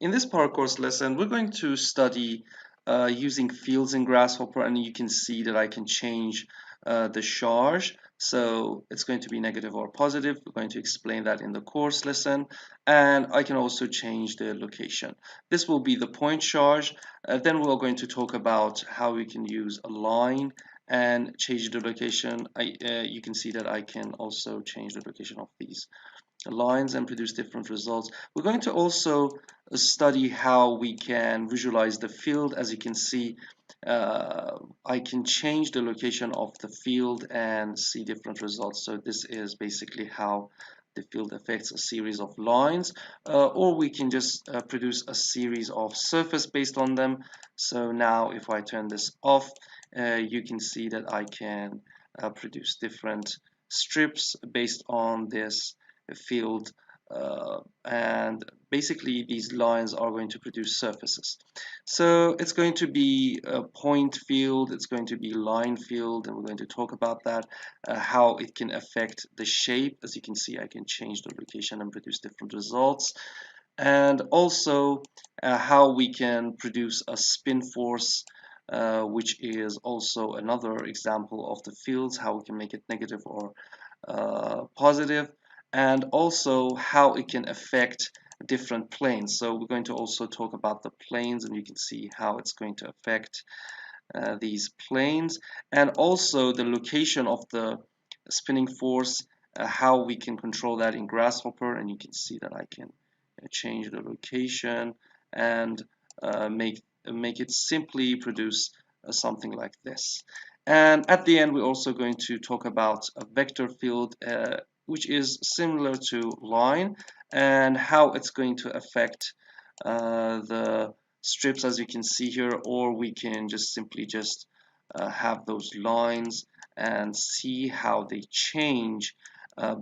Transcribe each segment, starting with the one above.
In this Paracourse lesson, we're going to study using fields in Grasshopper, and you can see that I can change the charge. So it's going to be negative or positive. We're going to explain that in the course lesson, and I can also change the location. This will be the point charge. Then we're going to talk about how we can use a line and change the location. You can see that I can also change the location of these lines and produce different results. We're going to also study how we can visualize the field. As you can see, I can change the location of the field and see different results. So this is basically how the field affects a series of lines, or we can just produce a series of surface based on them. So now if I turn this off, you can see that I can produce different strips based on this field, and basically these lines are going to produce surfaces. So it's going to be a point field, it's going to be line field, and we're going to talk about that, how it can affect the shape. As you can see, I can change the location and produce different results, and also how we can produce a spin force, which is also another example of the fields, how we can make it negative or positive, and also how it can affect different planes. So we're going to also talk about the planes, and you can see how it's going to affect these planes, and also the location of the spinning force, how we can control that in Grasshopper. And you can see that I can change the location and make it simply produce something like this. And at the end, we're also going to talk about a vector field, which is similar to line, and how it's going to affect the strips, as you can see here, or we can just simply have those lines and see how they change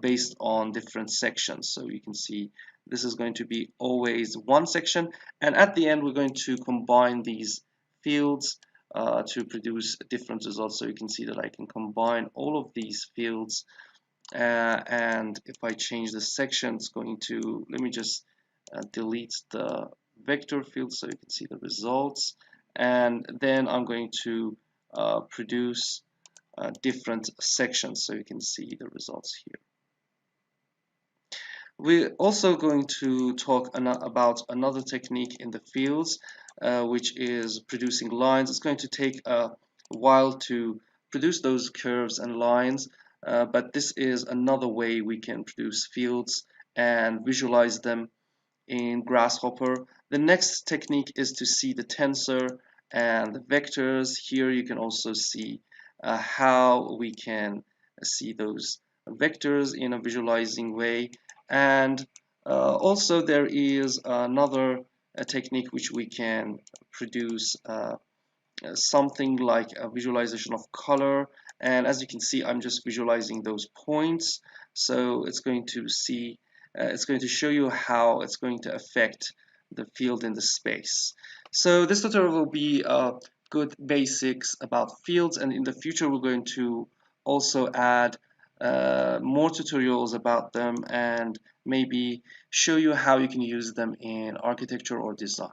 based on different sections. So you can see this is going to be always one section, and at the end we're going to combine these fields to produce different results. So you can see that I can combine all of these fields, and if I change the section, it's going to, let me just delete the vector field so you can see the results, and then I'm going to produce different sections so you can see the results here. We're also going to talk about another technique in the fields, which is producing lines. It's going to take a while to produce those curves and lines, but this is another way we can produce fields and visualize them in Grasshopper. The next technique is to see the tensor and the vectors. Here you can also see how we can see those vectors in a visualizing way. And also there is another technique which we can produce something like a visualization of color. And as you can see, I'm just visualizing those points. So it's going to show you how it's going to affect the field in the space. So this tutorial will be good basics about fields, and in the future we're going to also add more tutorials about them and maybe show you how you can use them in architecture or design.